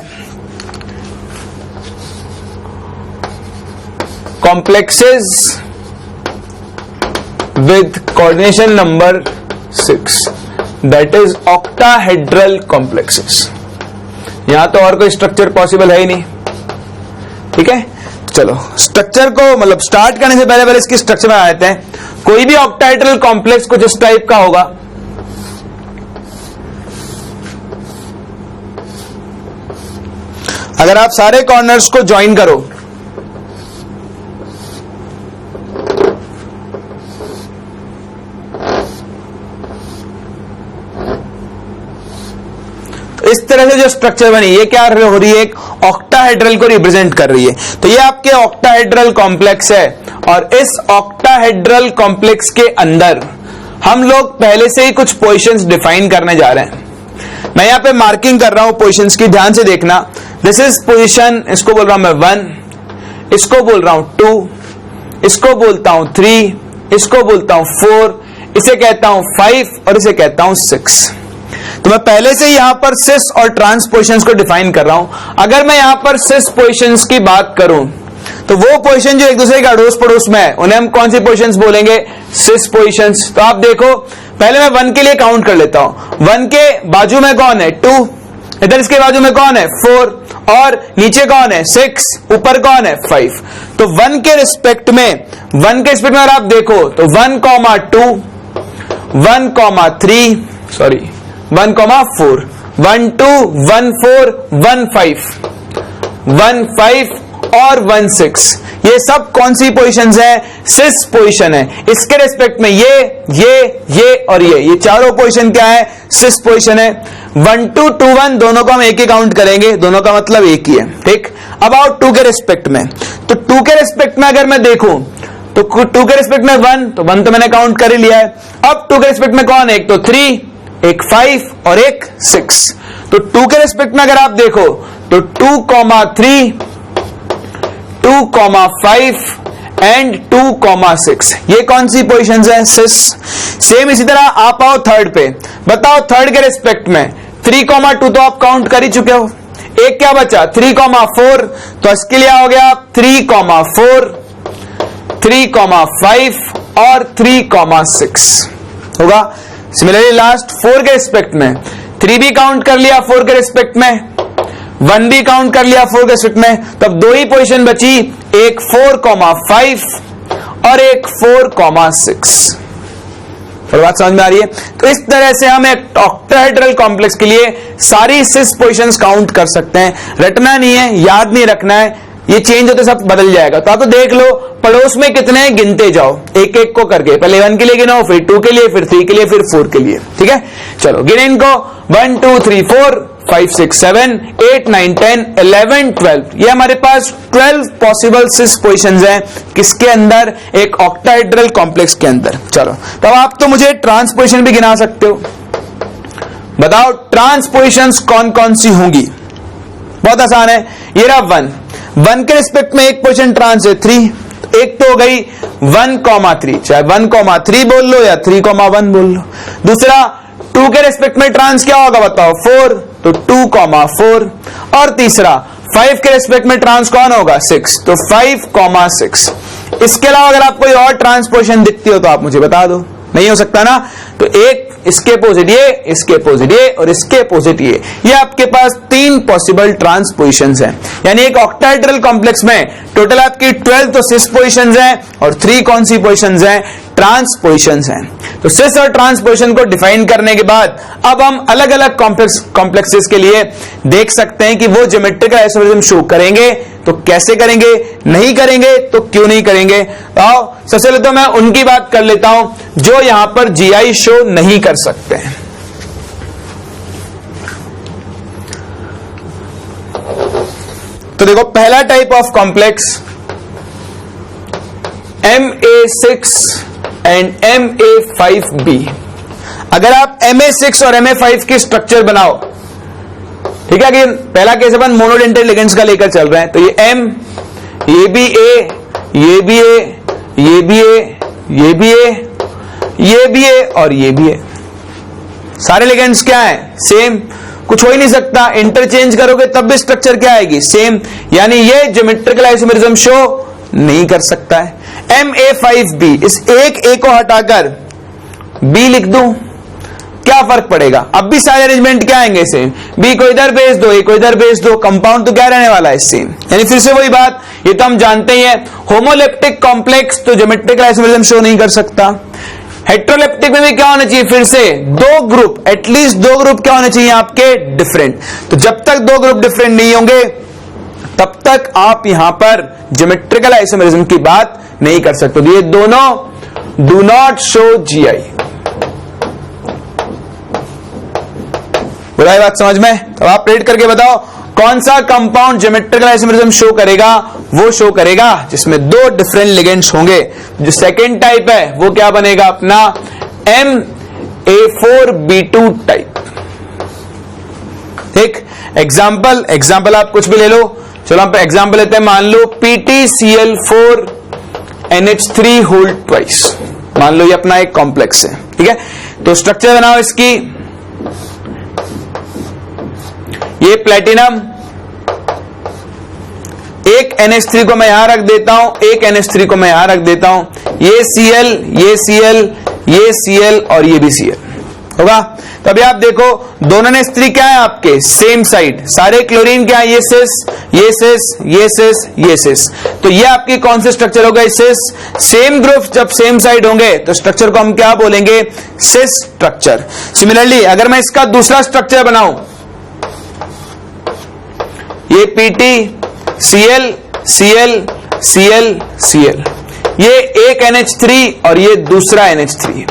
complexes with coordination number 6, that is octahedral complexes. यहां तो और कोई स्ट्रक्चर पॉसिबल है ही नहीं, ठीक है। चलो स्ट्रक्चर को मतलब स्टार्ट करने से पहले इसकी स्ट्रक्चर बना लेते हैं। कोई भी ऑक्टाहेड्रल कॉम्प्लेक्स कुछ इस टाइप का होगा, अगर आप सारे कॉर्नर्स को ज्वाइन करो तो इस तरह से जो स्ट्रक्चर बनी, ये क्या हो रही है, एक ऑक्टाहेड्रल को रिप्रेजेंट कर रही है। तो ये आपके ऑक्टाहेड्रल कॉम्प्लेक्स है और इस ऑक्टाहेड्रल कॉम्प्लेक्स के अंदर हम लोग पहले से ही कुछ पोजीशंस डिफाइन करने जा रहे हैं। मैं यहां पे मार्किंग कर रहा हूं पोजीशंस की, ध्यान से देखना। दिस इज पोजीशन, इसको बोल रहा हूं मैं 1, इसको बोल रहा हूं 2, इसको बोलता हूं 3, इसको बोलता हूं 4, इसे कहता हूं 5 और इसे कहता हूं 6। तो मैं पहले से यहां पर सिस और ट्रांस पोजीशंस को डिफाइन कर रहा हूं। अगर मैं यहां पर सिस पोजीशंस की बात करूं तो वो पोजीशन जो एक दूसरे के अड़ोस पड़ोस में है उन्हें हम कौन सी पोजीशंस बोलेंगे, सिस पोजीशंस। तो आप देखो, पहले मैं 1 के लिए काउंट कर लेता हूं। 1 के बाजू में कौन है, 2, इधर इसके बाजू में कौन है, 4, और नीचे कौन है, 6, ऊपर कौन है, 5। तो 1 के रिस्पेक्ट में अगर आप देखो तो 1, 2, 1, 3, 1, 4, 1, 2, 1, 4, 1, 5, 1, 5 और 1, 6, ये सब कौन सी पोजीशंस है, सिस पोजीशन है। इसके रिस्पेक्ट में ये और ये चारों पोजीशन क्या है, सिस पोजीशन है। 1, 2, 2, 1 दोनों को हम एक ही काउंट करेंगे, दोनों का मतलब एक ही है, ठीक। अब आओ 2 के रिस्पेक्ट में, तो 2 के रिस्पेक्ट में अगर मैं देखूं तो 2 के रिस्पेक्ट में 1, तो 1 तो मैंने काउंट कर ही लिया है। अब 2 के रिस्पेक्ट में कौन है, एक तो 3, एक 5 और एक 6। तो 2 के रिस्पेक्ट में अगर आप देखो तो 2, 3, 2, 5 एंड 2, 6, ये कौन सी पोजीशंस है, सिस। सेम इसी तरह आप आओ थर्ड पे, बताओ थर्ड के रिस्पेक्ट में 3, 2 तो आप काउंट कर ही चुके हो, एक क्या बचा 3, 4, तो इसके लिए हो गया 3, 4, 3, 5 और 3, 6 होगा। सिमिलरली लास्ट 4 के रिस्पेक्ट में 3 भी काउंट कर लिया 4 के रिस्पेक्ट में, 1 भी काउंट कर लिया 4 के रिस्पेक्ट में, तब 2 ही पोजीशन बची, एक 4, 5 और एक 4, 6। और बात समझ में आ रही है। तो इस तरह से हम एक ऑक्टाहेड्रल कॉम्प्लेक्स के लिए सारी 6 पोजीशंस काउंट कर सकते हैं। रटना नहीं है, याद नहीं रखना है, ये चेंज होते सब बदल जाएगा। तो आप तो देख लो पड़ोस में कितने हैं, गिनते जाओ एक एक को करके, पहले 1 के लिए गिनो, फिर 2 के लिए, फिर 3 के लिए, फिर 4 के लिए, ठीक है। चलो गिने इनको, 1, 2, 3, 4, 5, 6, 7, 8, 9, 10, 11, 12, ये हमारे पास 12 पॉसिबल 6 पोजीशंस हैं किसके अंदर, एक ऑक्टाहेड्रल कॉम्प्लेक्स के अंदर। चलो तब आप तो मुझे ट्रांस पोजीशन भी गिना सकते हो, बताओ ट्रांस पोजीशंस कौन कौन सी होंगी। बहुत आसान है, ये रहा 1 के रिस्पेक्ट में एक पोजीशन ट्रांस है 3, एक तो हो गई 1, 3, चाहे 1, 3 बोल लो या 3, 1 बोल लो। दूसरा 2 के रिस्पेक्ट में ट्रांस क्या होगा बताओ, 4, तो 2, 4, और तीसरा 5 के रिस्पेक्ट में ट्रांस कौन होगा, 6, तो 5, 6। इसके अलावा अगर आपको कोई और ट्रांस पोजीशन दिखती हो तो आप मुझे बता दो, नहीं हो सकता ना। तो एक इसके अपोजिट ये, इसके अपोजिट ये और इसके अपोजिट ये आपके पास 3 पॉसिबल ट्रांस पोजीशंस हैं। यानी एक ऑक्टाहेड्रल कॉम्प्लेक्स में टोटल आपकी 12 तो सिस पोजीशंस हैं और 3 कौन सी पोजीशंस हैं, ट्रांस पोजीशंस हैं। तो सिस और ट्रांस पोजीशन को डिफाइन करने के बाद अब हम अलग अलग कॉम्प्लेक्सेस के लिए देख सकते हैं कि वो ज्योमेट्रिकल आइसोमेरिज्म शो करेंगे तो कैसे करेंगे, नहीं करेंगे तो क्यों नहीं करेंगे। आओ सबसे पहले तो मैं उनकी बात कर लेता हूं जो यहां पर जीआई शो नहीं कर सकते हैं। तो देखो पहला type of complex MA6 and MA5B। अगर आप MA6 और MA5 की स्ट्रक्चर बनाओ, ठीक है। कि पहला केस अपन मोनोडेंटेड लिगेंड्स का लेकर चल रहे हैं, तो ये M, ये भी A, ये भी A, ये भी A, ये भी A, ये भी A और ये भी A। सारे लिगेंड्स क्या है? सेम, कुछ हो ही नहीं सकता। इंटरचेंज करोगे तब भी स्ट्रक्चर क्या आएगी? सेम। यानी ये ज्योमेट्रिकल आइसोमेरिज्म शो नहीं कर सकता है। MA5B, इस एक A को हटाकर B लिख दूं, क्या फर्क पड़ेगा? अब भी सारे अरेंजमेंट क्या आएंगे? सेम। B को इधर भेज दो, A को इधर भेज दो, कंपाउंड तो क्या रहने वाला है? सेम। यानी फिर से वही बात, ये तो हम जानते ही है, होमोलेप्टिक कॉम्प्लेक्स तो ज्योमेट्रिकल आइसोमेरिज्म शो नहीं कर सकता। हेट्रोलेप्टिक में भी क्या होना चाहिए? फिर से दो ग्रुप, एटलीस्ट दो ग्रुप क्या होने चाहिए आपके? डिफरेंट। तो जब तक दो ग्रुप डिफरेंट नहीं होंगे तब तक आप यहां पर ज्योमेट्रिकल आइसोमेरिज्म की बात नहीं कर सकते। तो ये दोनों डू नॉट शो GI। बुराई बात समझ में? तो आप रेड करके बताओ कौन सा कंपाउंड ज्योमेट्रिकल आइसोमेरिज्म शो करेगा? वो शो करेगा जिसमें दो डिफरेंट लिगेंड्स होंगे। जो सेकेंड टाइप है वो क्या बनेगा अपना? MA4B2 type. ठीक। एग्जाम्पल आप कुछ भी ले लो। चलो आप एग्जाम्पल लेते हैं, मान लो PTCl4NH3 होल्ड ट्वाइस। मान लो ये अपना एक कॉम्प्लेक्स है, ठीक है। तो स्ट्रक्चर बनाओ इसकी, ये प्लेटिनम, एक NH3 को मैं यहां रख देता हूं, एक NH3 को मैं यहां रख देता हूं, ये Cl, ये Cl, ये Cl और ये भी Cl होगा। तो अभी आप देखो दोनों NH3 क्या है आपके? Same side. सारे क्लोरीन क्या है? ये सिस, ये सिस, ये सिस, ये सिस। तो ये आपकी कौन से स्ट्रक्चर होगा? सिस। सेम ग्रुप जब सेम साइड होंगे तो स्ट्रक्चर को हम क्या बोलेंगे? सिस स्ट्रक्चर। सिमिलरली अगर मैं इसका दूसरा स्ट्रक्चर बनाऊं, ये PTCl, Cl, Cl, Cl, ये एक NH3 और ये दूसरा NH3।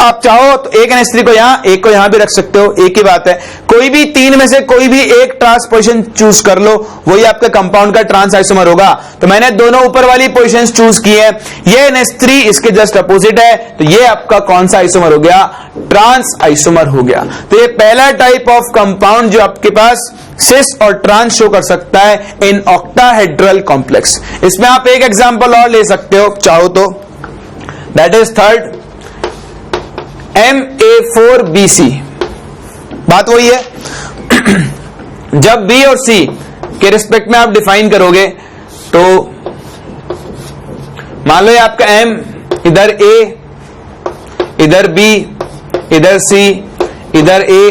आप चाहो तो एक NH3 को यहां, एक को यहां भी रख सकते हो, एक ही बात है। कोई भी तीन में से कोई भी एक ट्रांस पोजीशन चूज कर लो, वही आपके कंपाउंड का ट्रांस आइसोमर होगा। तो मैंने दोनों ऊपर वाली पोजीशंस चूज की है। ये NH3 इसके जस्ट अपोजिट है, तो ये आपका कौन सा आइसोमर हो गया? ट्रांस आइसोमर हो गया। तो ये पहला टाइप ऑफ कंपाउंड जो आपके पास सिस और ट्रांस शो कर सकता है इन ऑक्टाहेड्रल कॉम्प्लेक्स। इसमें आप एक एग्जांपल और ले सकते हो चाहो तो, दैट इज थर्ड MA4BC। बात वही है जब B और C के रिस्पेक्ट में आप डिफाइन करोगे तो मान लो ये आपका M, इधर A, इधर B, इधर C, इधर A,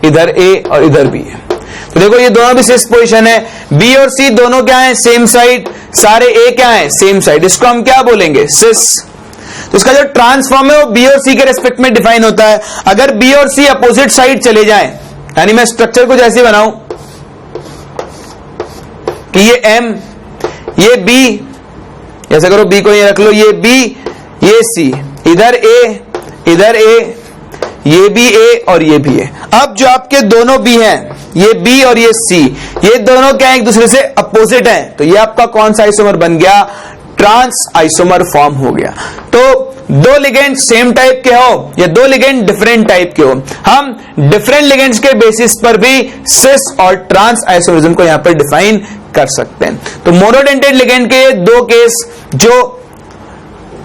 इधर A और इधर B है। तो देखो ये दोनों भी सिस पोजीशन है। B और C दोनों क्या है? Same side. सारे A क्या है? Same side. इसको हम क्या बोलेंगे? सिस। तो इसका जो ट्रांसफॉर्म है वो B और C के रेस्पेक्ट में डिफाइन होता है। अगर B और C अपोजिट साइड चले जाएं, यानी मैं स्ट्रक्चर को जैसे बनाऊं कि ये M, ये B, ऐसा करो B को ये रख लो, ये B, ये C, इधर A, इधर A, ये भी A और ये भी A। अब जो आपके दोनों B हैं, ये B और ये C, ये दोनों क्या एक दूसरे से अपोजिट हैं, तो ये आपका कौन सा आइसोमर बन गया? ट्रांस आइसोमर फॉर्म हो गया। तो दो लिगेंड सेम टाइप के हो या दो लिगेंड डिफरेंट टाइप के हो, हम डिफरेंट लिगेंड्स के बेसिस पर भी सिस और ट्रांस आइसोमरिज्म को यहां पर डिफाइन कर सकते हैं। तो मोनोडेंटेड लिगेंड के दो केस जो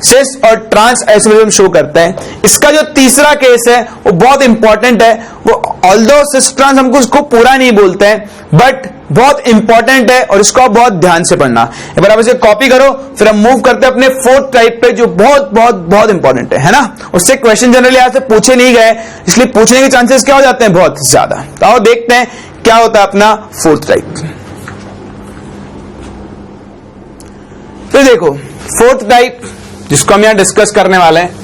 सिस और ट्रांस आइसोमरिज्म शो करता है। इसका जो तीसरा केस है वो बहुत इंपॉर्टेंट है। वो ऑल्दो सिस ट्रांस हमको उसको पूरा नहीं बोलते हैं, बट बहुत इंपॉर्टेंट है और इसको आप बहुत ध्यान से पढ़ना। एक बार आप इसे कॉपी करो, फिर हम मूव करते हैं अपने फोर्थ टाइप पे जो बहुत बहुत बहुत इंपॉर्टेंट है ना। उससे क्वेश्चन जनरली आज से पूछे नहीं गए, इसलिए पूछने के चांसेस क्या हो जाते हैं? बहुत ज्यादा। तो आओ देखते हैं क्या होता है अपना फोर्थ टाइप। तो देखो फोर्थ टाइप जिसको हम यहां डिस्कस करने वाले हैं,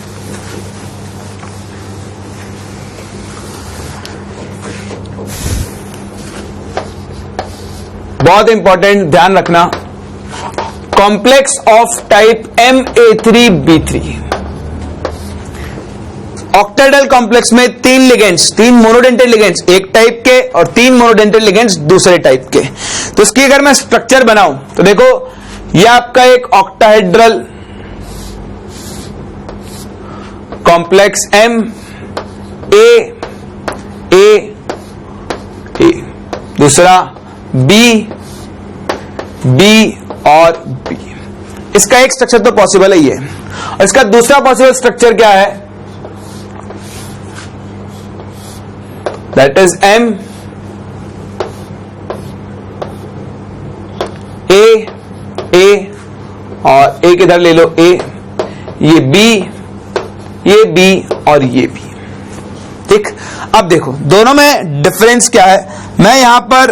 बहुत इंपॉर्टेंट, ध्यान रखना, complex of type MA3B3। Octahedral complex में तीन लिगेंड्स, तीन मोनोडेंटेड लिगेंड्स एक टाइप के और तीन मोनोडेंटेड लिगेंड्स दूसरे टाइप के। तो इसकी अगर मैं स्ट्रक्चर बनाऊं तो देखो यह आपका एक octahedral complex M A A A, दूसरा बी, बी और बी। इसका एक स्ट्रक्चर तो पॉसिबल है ये, और इसका दूसरा पॉसिबल स्ट्रक्चर क्या है, दैट इज एम ए और एक इधर ले लो ए, ये बी और ये बी। ठीक, अब देखो दोनों में डिफरेंस क्या है। मैं यहां पर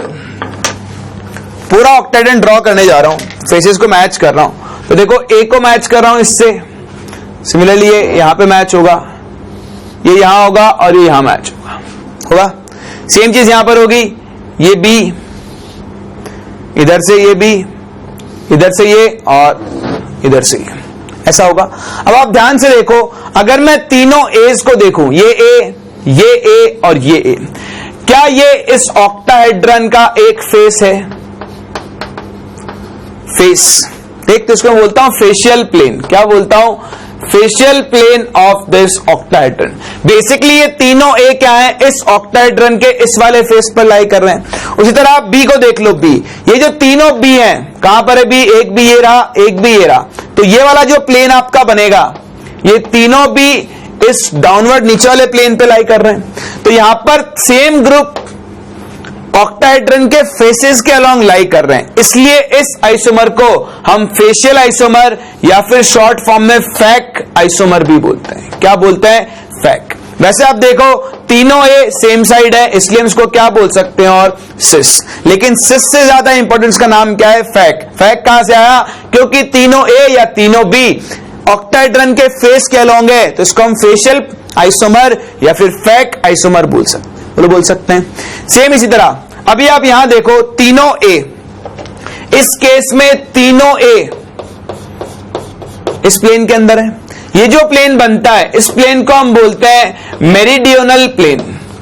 पूरा ऑक्टाहेड्रन ड्रॉ करने जा रहा हूं, फेसेस को मैच कर रहा हूं। तो देखो ए को मैच कर रहा हूं इससे, सिमिलरली ये यहां पे मैच होगा, ये यहां होगा और ये यहां मैच होगा। सेम चीज यहां पर होगी, ये बी, इधर से ये बी, इधर से ये और इधर से ये, ऐसा होगा। अब आप ध्यान से देखो, अगर मैं तीनों एज को देखूं, ये ए और ये ए, क्या ये इस ऑक्टाहेड्रन का एक फेस है? फेस। देख, तो इसको मैं बोलता हूं फेशियल प्लेन। क्या बोलता हूं? Facial plane of this octahedron. Basically ये तीनों ए क्या है, इस ऑक्टाहेड्रन के इस वाले फेस पर लाई कर रहे हैं। उसी तरह आप बी को देख लो, बी, ये जो तीनों बी हैं, कहां पर है बी? एक बी ये रहा, एक बी ये रहा। तो ये वाला जो प्लेन आपका बनेगा, ये तीनों बी इस डाउनवर्ड नीचे वाले प्लेन पे लाई कर रहे हैं। तो यहां पर सेम ग्रुप ऑक्टाहेड्रन के फेसेस के अलोंग लाई कर रहे हैं, इसलिए इस आइसोमर को हम फेशियल आइसोमर या फिर शॉर्ट फॉर्म में फैक आइसोमर भी बोलते हैं। क्या बोलते हैं? फैक। वैसे आप देखो, तीनों ए सेम साइड है, इसलिए हम इसको क्या बोल सकते हैं? और सिस। लेकिन सिस से ज्यादा इंपॉर्टेंस का नाम क्या है? फैक। फैक कहां से आया? क्योंकि तीनों ए या तीनों बी ऑक्टाहेड्रन के फेस के अलोंग है, तो इसको हम फेशियल आइसोमर या फिर फैक आइसोमर बोल सकते हैं। सेम इसी तरह अभी आप यहां देखो, तीनों ए, इस केस में तीनों ए इस प्लेन के अंदर है। ये जो प्लेन बनता है, इस प्लेन को हम बोलते हैं मेरीडियोनल प्लेन।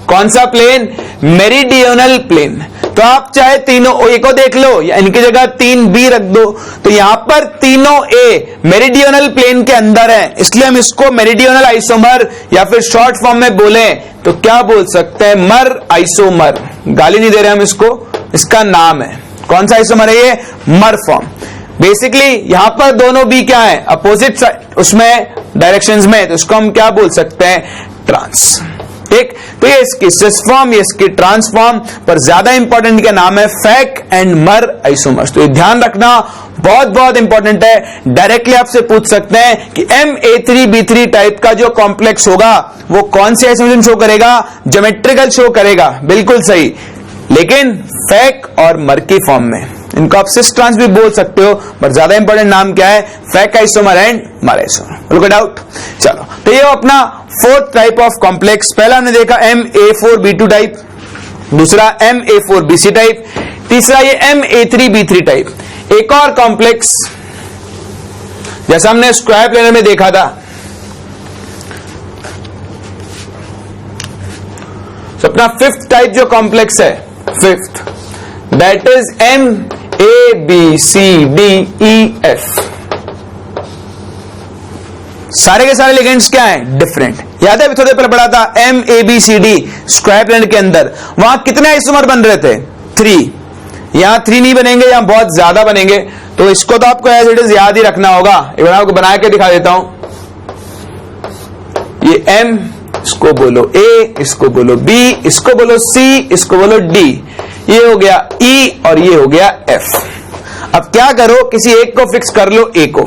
कौन सा प्लेन? मेरीडियोनल प्लेन। तो आप चाहे तीनों ए को देख लो या इनकी जगह 3B रख दो, तो यहां पर तीनों ए मेरीडियोनल प्लेन के अंदर है, इसलिए हम इसको मेरीडियोनल आइसोमर या फिर शॉर्ट फॉर्म में बोले तो क्या बोल सकते हैं? मर आइसोमर। गाली नहीं दे रहे हम इसको, इसका नाम है। कौन सा आइसोमर है ये? मर फॉर्म। बेसिकली यहां पर दोनों बी क्या है? अपोजिट साइड, उसमें डायरेक्शंस में, तो इसको हम क्या बोल सकते हैं? ट्रांस। ठीक, तो ये इसकी सिस फॉर्म, ये इसकी ट्रांसफॉर्म, पर ज्यादा इंपॉर्टेंट का नाम है फैक एंड मर आइसोमर्स। तो ये ध्यान रखना, बहुत इंपॉर्टेंट है। डायरेक्टली आपसे पूछ सकते हैं कि MA3B3 टाइप का जो कॉम्प्लेक्स होगा वो कौन से आइसोमर शो करेगा? ज्योमेट्रिकल शो करेगा, बिल्कुल सही, लेकिन फैक और मर की फॉर्म में। इनको आप सिस ट्रांस भी बोल सकते हो, पर ज्यादा इंपॉर्टेंट नाम क्या है? फैक आइसोमर एंड मर आइसोमर। Look it out. चलो, तो ये अपना फोर्थ टाइप ऑफ कॉम्प्लेक्स। पहला हमने देखा MA4B2 टाइप, दूसरा MA4BC टाइप, तीसरा ये MA3B3 टाइप। एक और कॉम्प्लेक्स जैसा हमने स्क्वायर प्लेनर में देखा था, तो अपना फिफ्थ टाइप जो कॉम्प्लेक्स है, फिफ्थ, दैट इज MABCDEF। सारे के सारे लिगेंड्स क्या हैं? डिफरेंट। याद है अभी थोड़े पहले पढ़ा था MABCD स्क्वायर प्लेन के अंदर, वहां कितने आइसोमर बन रहे थे? 3। यहां 3 नहीं बनेंगे, यहां बहुत ज्यादा बनेंगे। तो इसको तो आपको एज इट इज याद ही रखना होगा। एक बार आपको बना के दिखा देता हूं। ये M, इसको बोलो A, इसको बोलो B, इसको बोलो C, इसको बोलो D, ये हो गया E और ये हो गया F। अब क्या करो, किसी एक को फिक्स कर लो, A को।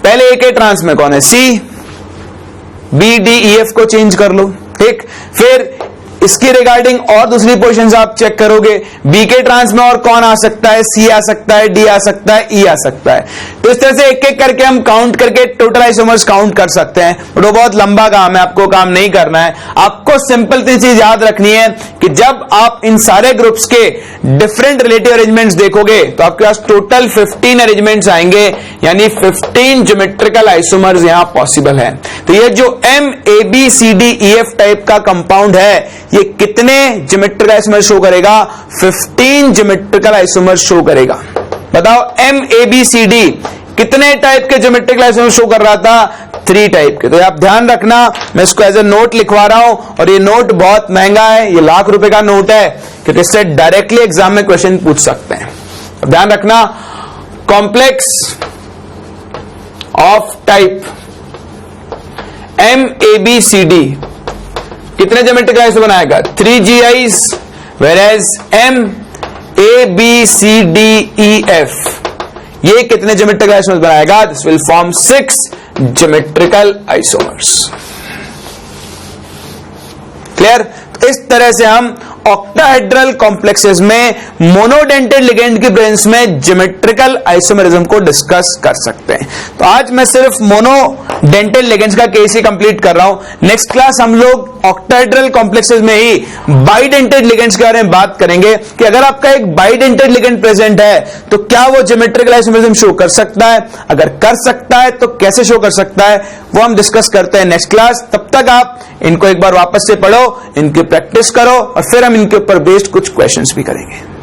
पहले A के ट्रांस में कौन है? C, B, D, E, F को चेंज कर लो। ठीक, फिर इसकी रिगार्डिंग और दूसरी पोजीशंस आप चेक करोगे, बी के ट्रांस में और कौन आ सकता है? सी आ सकता है, डी आ सकता है, ई आ सकता है। तो इस तरह से एक एक करके हम काउंट करके टोटल आइसोमर्स काउंट कर सकते हैं, बट वो बहुत लंबा काम है, आपको काम नहीं करना है। आपको सिंपल सी चीज याद रखनी है कि जब आप इन सारे ग्रुप्स के डिफरेंट रिलेटिव अरेंजमेंट्स देखोगे तो आपके पास टोटल 15 अरेंजमेंट्स आएंगे, यानी 15 ज्योमेट्रिकल आइसोमर्स यहां पॉसिबल है। तो ये जो MABCDEF टाइप का कंपाउंड है, ये कितने ज्योमेट्रिकल आइसोमर शो करेगा? 15 ज्योमेट्रिकल आइसोमर शो करेगा। बताओ MABCD कितने टाइप के ज्योमेट्रिकल आइसोमर शो कर रहा था? 3 टाइप के। तो आप ध्यान रखना, मैं इसको एज ए नोट लिखवा रहा हूं, और ये नोट बहुत महंगा है, ये लाख रुपए का नोट है, क्योंकि इससे डायरेक्टली एग्जाम में क्वेश्चन पूछ सकते हैं। ध्यान रखना, कॉम्प्लेक्स ऑफ टाइप MABCD कितने ज्योमेट्रिकल आइसोमर बनाएगा? 3 GIs, whereas MABCDEF ये कितने ज्योमेट्रिकल आइसोमर्स बनाएगा? This will form 6 geometrical isomers. Clear? तो इस तरह से हम ऑक्टाहेड्रल कॉम्प्लेक्सेस में मोनोडेंटेड लिगेंड की प्रेजेंस में ज्योमेट्रिकल आइसोमेरिज्म को डिस्कस कर सकते हैं। तो आज मैं सिर्फ मोनोडेंटेड लिगेंड्स का केस ही कंप्लीट कर रहा हूं। नेक्स्ट क्लास हम लोग ऑक्टाहेड्रल कॉम्प्लेक्सेस में ही बाइडेंटेड लिगेंड्स के बारे में बात करेंगे कि अगर आपका एक बाइडेंटेड लिगेंड प्रेजेंट है तो क्या वो ज्योमेट्रिकल आइसोमेरिज्म शो कर सकता है, अगर कर सकता है तो कैसे शो कर सकता है, वो हम डिस्कस करते हैं नेक्स्ट क्लास। तब तक आप इनको एक बार वापस से पढ़ो, इनकी प्रैक्टिस करो, और फिर हम इनके ऊपर बेस्ड कुछ क्वेश्चंस भी करेंगे।